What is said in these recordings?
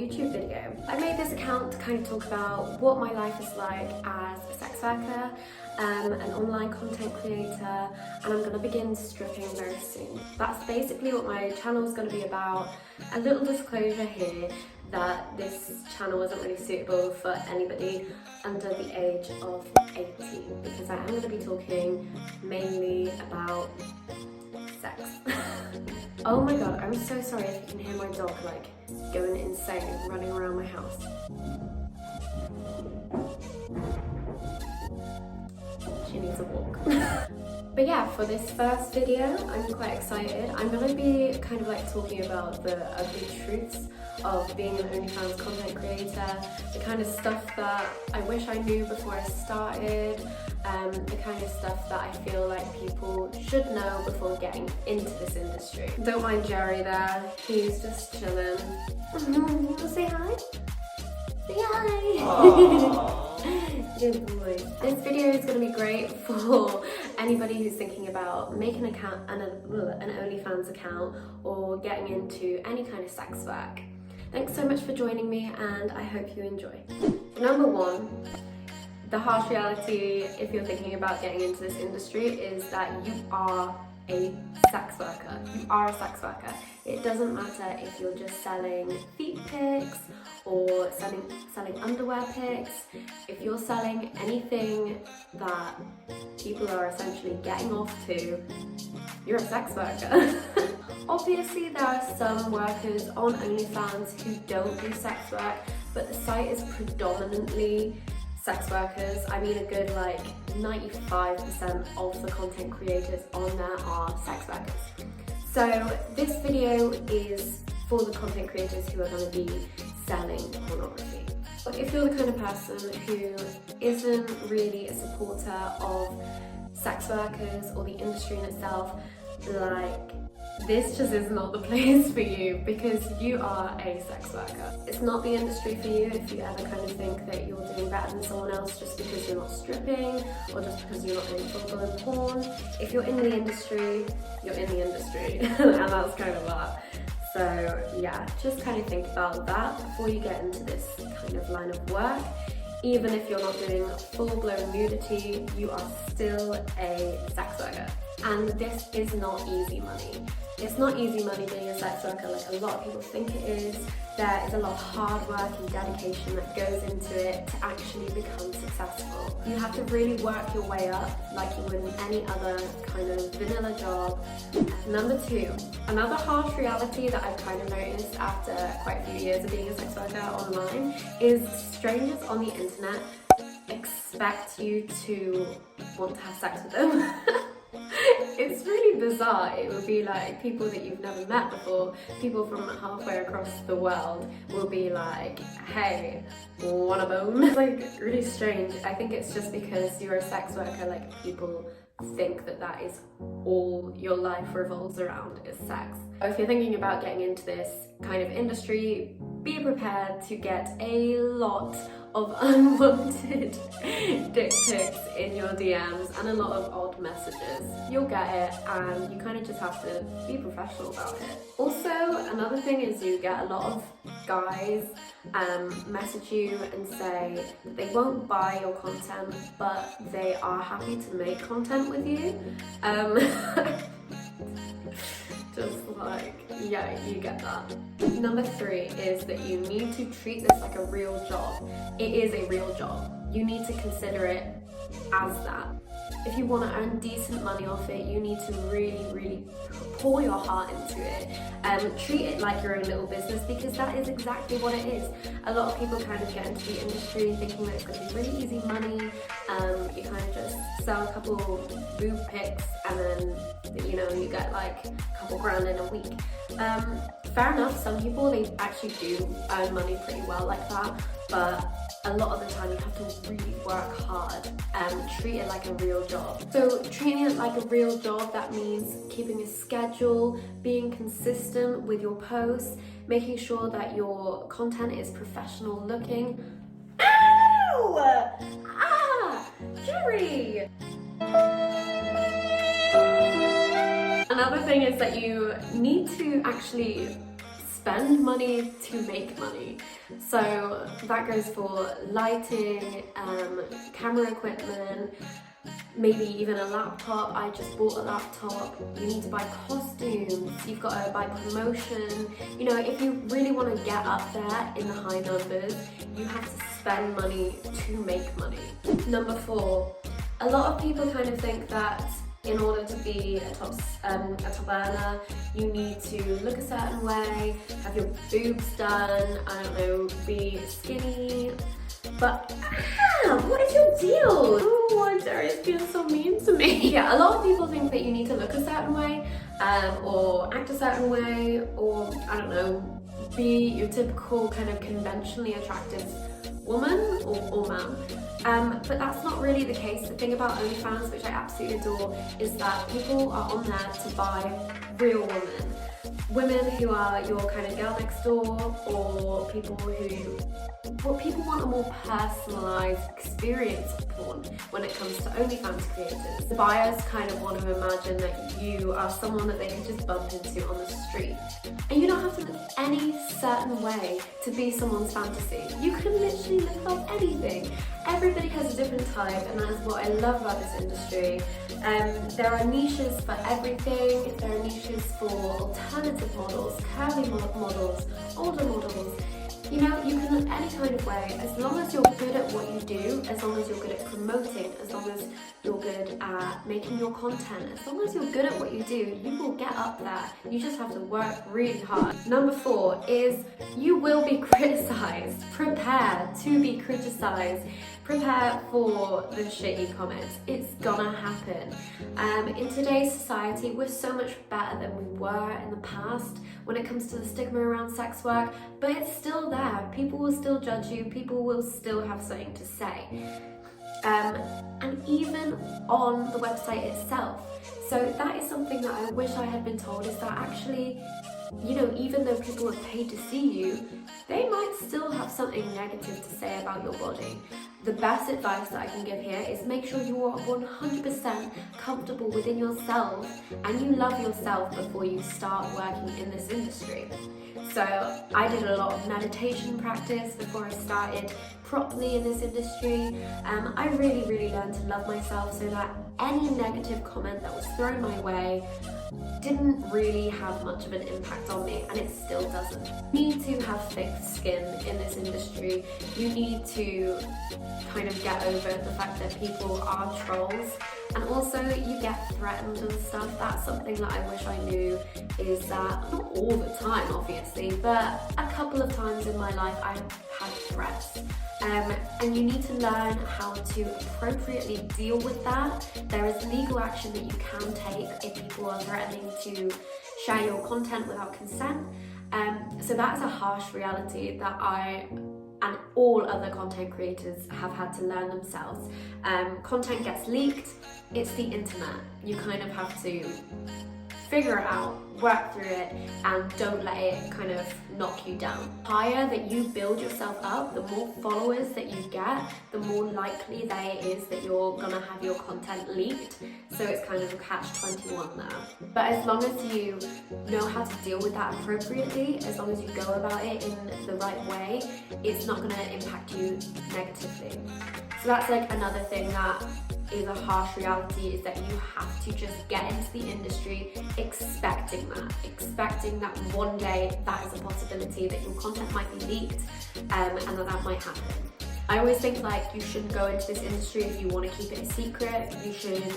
YouTube video. I made this account to kind of talk about what my life is like as a sex worker, an online content creator, and I'm going to begin stripping very soon. That's basically what my channel is going to be about. A little disclosure here that this channel isn't really suitable for anybody under the age of 18 because I am going to be talking mainly about sex. Oh my god, I'm so sorry if you can hear my dog like going insane, running around my house. She needs a walk. But yeah, for this first video, I'm quite excited. I'm going to be kind of like talking about the ugly truths of being an OnlyFans content creator, the kind of stuff that I wish I knew before I started, the kind of stuff that I feel like people should know before getting into this industry. Don't mind Jerry there, he's just chilling. Say hi? Say hi! Good boy. This video is going to be great for anybody who's thinking about making an OnlyFans account or getting into any kind of sex work. Thanks so much for joining me and I hope you enjoy. Number one, the harsh reality if you're thinking about getting into this industry is that you are a sex worker. You are a sex worker. It doesn't matter if you're just selling feet pics or selling underwear pics. If you're selling anything that people are essentially getting off to, you're a sex worker. Obviously there are some workers on OnlyFans who don't do sex work, but the site is predominantly sex workers. I mean, a good like 95% of the content creators on there are sex workers. So this video is for the content creators who are going to be selling pornography. If you're the kind of person who isn't really a supporter of sex workers or the industry in itself, like, this just is not the place for you because you are a sex worker. It's not the industry for you if you ever kind of think that you're doing better than someone else just because you're not stripping or just because you're not doing full-blown porn. If you're in the industry, you're in the industry and that's kind of that. So yeah, just kind of think about that before you get into this kind of line of work. Even if you're not doing full-blown nudity, you are still a sex worker. And this is not easy money. It's not easy money being a sex worker like a lot of people think it is. There is a lot of hard work and dedication that goes into it to actually become successful. You have to really work your way up like you would in any other kind of vanilla job. Number two, another harsh reality that I've kind of noticed after quite a few years of being a sex worker online is strangers on the internet expect you to want to have sex with them. It's really bizarre. It would be like people that you've never met before, people from halfway across the world will be like, hey, wanna bone? It's like really strange. I think it's just because you're a sex worker, like people think that that is all your life revolves around is sex. If you're thinking about getting into this kind of industry, be prepared to get a lot of unwanted dick pics in your DMs and a lot of odd messages. You'll get it and you kind of just have to be professional about it. Also, another thing is you get a lot of guys message you and say that they won't buy your content but they are happy to make content with you. Just like, yeah, you get that. Number three is that you need to treat this like a real job. It is a real job. You need to consider it as that. If you want to earn decent money off it, you need to really pour your heart into it. Treat it like your own little business because that is exactly what it is. A lot of people kind of get into the industry thinking that it's going to be really easy money. You kind of just sell a couple boob pics and then, you know, you get like a couple grand in a week. Fair enough, some people, they actually do earn money pretty well like that, but a lot of the time you have to really work hard and treat it like a real job. So treating it like a real job, that means keeping a schedule, being consistent with your posts, making sure that your content is professional looking. Ow! Ah! Jerry! Another thing is that you need to actually spend money to make money. So that goes for lighting, camera equipment, maybe even a laptop. I just bought a laptop. You need to buy costumes, you've got to buy promotion. You know, if you really want to get up there in the high numbers, you have to spend money to make money. Number 4, a lot of people kind of think that in order to be a top earner, you need to look a certain way, have your boobs done, I don't know, be skinny. But what is your deal? Oh, why Darius being so mean to me? Yeah, a lot of people think that you need to look a certain way, or act a certain way, or I don't know, be your typical kind of conventionally attractive woman or man. But that's not really the case. The thing about OnlyFans, which I absolutely adore, is that people are on there to buy real women. Women who are your kind of girl next door, or people want a more personalised experience of porn when it comes to OnlyFans creators. The buyers kind of want to imagine that you are someone that they can just bump into on the street. And you don't have to look any certain way to be someone's fantasy. You can literally look like anything. Everybody has a different type, and that is what I love about this industry. There are niches for everything. There are niches for alternative models, curvy models, older models. You know, you can look any kind of way, as long as you're good at what you do, as long as you're good at promoting, as long as you're good at making your content, as long as you're good at what you do, you will get up there. You just have to work really hard. Number 4 is you will be criticized. Prepare to be criticized. Prepare for the shitty comments. It's gonna happen. In today's society, we're so much better than we were in the past when it comes to the stigma around sex work, but it's still there. People will still judge you. People will still have something to say. And even on the website itself. So that is something that I wish I had been told, is that actually, you know, even though people have paid to see you, they might still have something negative to say about your body. The best advice that I can give here is make sure you are 100% comfortable within yourself and you love yourself before you start working in this industry. So I did a lot of meditation practice before I started properly in this industry. I really learned to love myself so that any negative comment that was thrown my way didn't really have much of an impact on me, and it still doesn't. You need to have thick skin in this industry. You need to kind of get over the fact that people are trolls, and also you get threatened and stuff. That's something that I wish I knew, is that not all the time obviously, but a couple of times in my life I've had threats. And you need to learn how to appropriately deal with that. There is legal action that you can take if people are threatening to share your content without consent. So that is a harsh reality that I and all other content creators have had to learn themselves. Content gets leaked, it's the internet. You kind of have to figure it out, work through it, and don't let it kind of knock you down. The higher that you build yourself up, the more followers that you get, the more likely that it is that you're gonna have your content leaked. So it's kind of a catch-21 there. But as long as you know how to deal with that appropriately, as long as you go about it in the right way, it's not gonna impact you negatively. So that's like another thing that is a harsh reality, is that you have to just get into the industry expecting that one day that is a possibility, that your content might be leaked, and that might happen. I always think like you shouldn't go into this industry if you want to keep it a secret. You should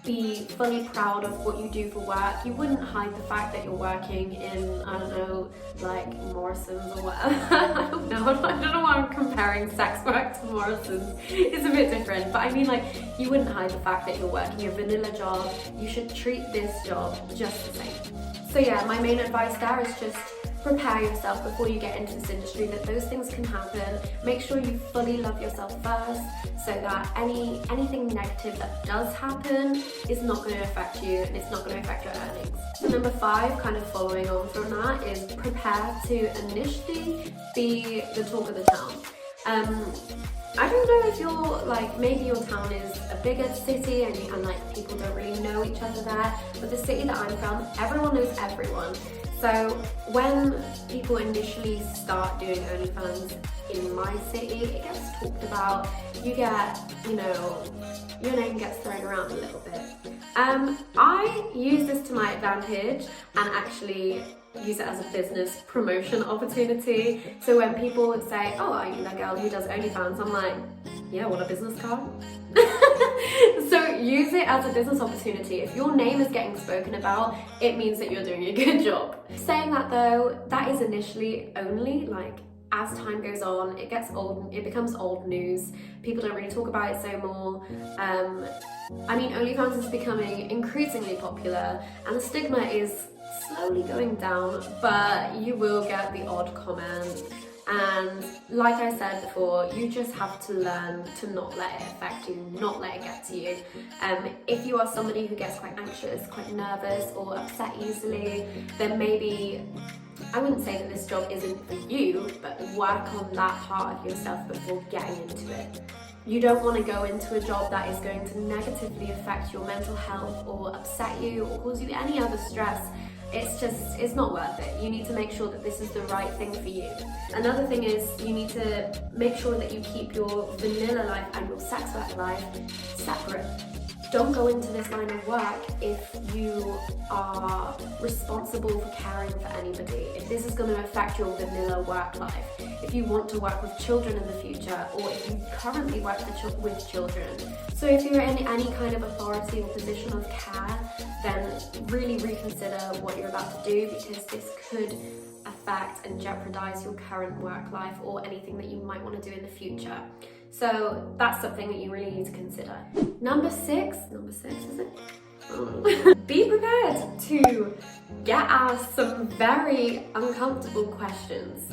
be fully proud of what you do for work. You wouldn't hide the fact that you're working in, I don't know, like Morrison's or whatever. I don't know why I'm comparing sex work to Morrison's. It's a bit different, but I mean, like, you wouldn't hide the fact that you're working a vanilla job. You should treat this job just the same. So yeah, my main advice there is just prepare yourself before you get into this industry, that those things can happen. Make sure you fully love yourself first, so that anything negative that does happen is not going to affect you, and it's not going to affect your earnings. So number 5, kind of following on from that, is prepare to initially be the talk of the town. I don't know if you're like, maybe your town is a bigger city and like people don't really know each other there, but the city that I'm from, everyone knows everyone. So when people initially start doing OnlyFans in my city, it gets talked about, you get, you know, your name gets thrown around a little bit. I use this to my advantage and actually use it as a business promotion opportunity. So when people would say, oh, are you that girl who does OnlyFans? I'm like, yeah, want a business card? So use it as a business opportunity. If your name is getting spoken about, it means that you're doing a good job. Saying that though, that is initially only, like, as time goes on, it gets old, it becomes old news. People don't really talk about it so more. I mean, OnlyFans is becoming increasingly popular and the stigma is slowly going down, but you will get the odd comment. And like I said before, you just have to learn to not let it affect you, not let it get to you. If you are somebody who gets quite anxious, quite nervous or upset easily, then maybe, I wouldn't say that this job isn't for you, but work on that part of yourself before getting into it. You don't want to go into a job that is going to negatively affect your mental health or upset you or cause you any other stress. It's not worth it. You need to make sure that this is the right thing for you. Another thing is you need to make sure that you keep your vanilla life and your sex work life separate. Don't go into this line of work if you are responsible for caring for anybody. If this is going to affect your vanilla work life, if you want to work with children in the future, or if you currently work with children. So if you're in any kind of authority or position of care, then really reconsider what you're about to do, because this could affect and jeopardize your current work life or anything that you might want to do in the future. So that's something that you really need to consider. Number six is it? Oh. Be prepared to get asked some very uncomfortable questions.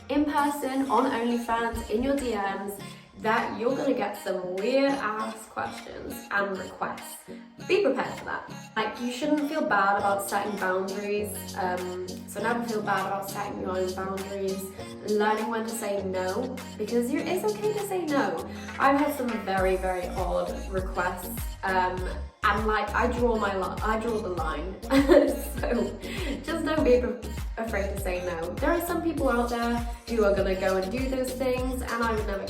In person, on OnlyFans, in your DMs, that you're gonna get some weird ass questions and requests. Be prepared for that. Like, you shouldn't feel bad about setting boundaries. So never feel bad about setting your own boundaries, learning when to say no, because it's okay to say no. I've had some very, very odd requests, and like, I draw the line. So just don't be afraid to say no. There are some people out there who are gonna go and do those things, and I would never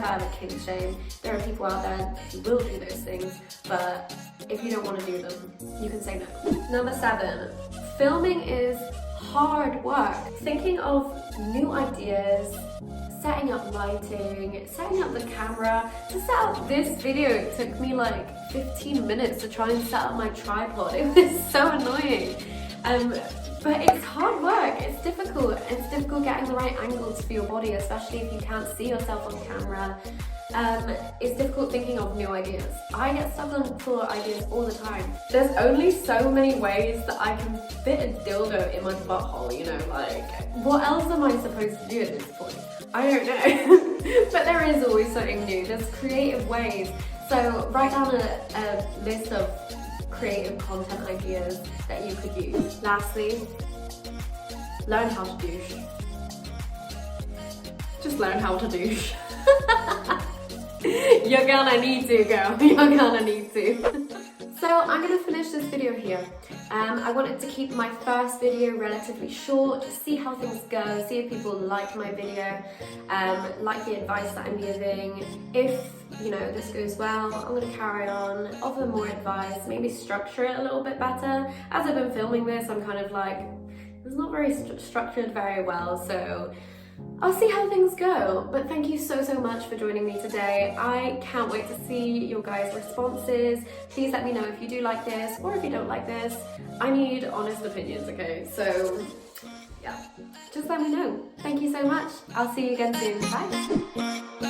ever kink shame. There are people out there who will do those things, but if you don't want to do them, you can say no. Number 7, filming is hard work. Thinking of new ideas, setting up lighting, setting up the camera. To set up this video, it took me like 15 minutes to try and set up my tripod. It was so annoying. But it's hard work, it's difficult. It's difficult getting the right angles for your body, especially if you can't see yourself on camera. It's difficult thinking of new ideas. I get stuck on for ideas all the time. There's only so many ways that I can fit a dildo in my butthole, you know, like, what else am I supposed to do at this point? I don't know. But there is always something new. There's creative ways. So write down a list of creative content ideas that you could use. Lastly, learn how to douche. Just learn how to douche. You're gonna need to, girl. You're gonna need to. So I'm gonna finish this video here. I wanted to keep my first video relatively short, see how things go, see if people like my video, like the advice that I'm giving. If, you know, this goes well, I'm gonna carry on, offer more advice, maybe structure it a little bit better. As I've been filming this, I'm kind of like, it's not very structured very well, so I'll see how things go. But thank you so much for joining me today. I can't wait to see your guys' responses. Please let me know if you do like this or if you don't like this. I need honest opinions, okay? So yeah, just let me know. Thank you so much. I'll see you again soon. Bye.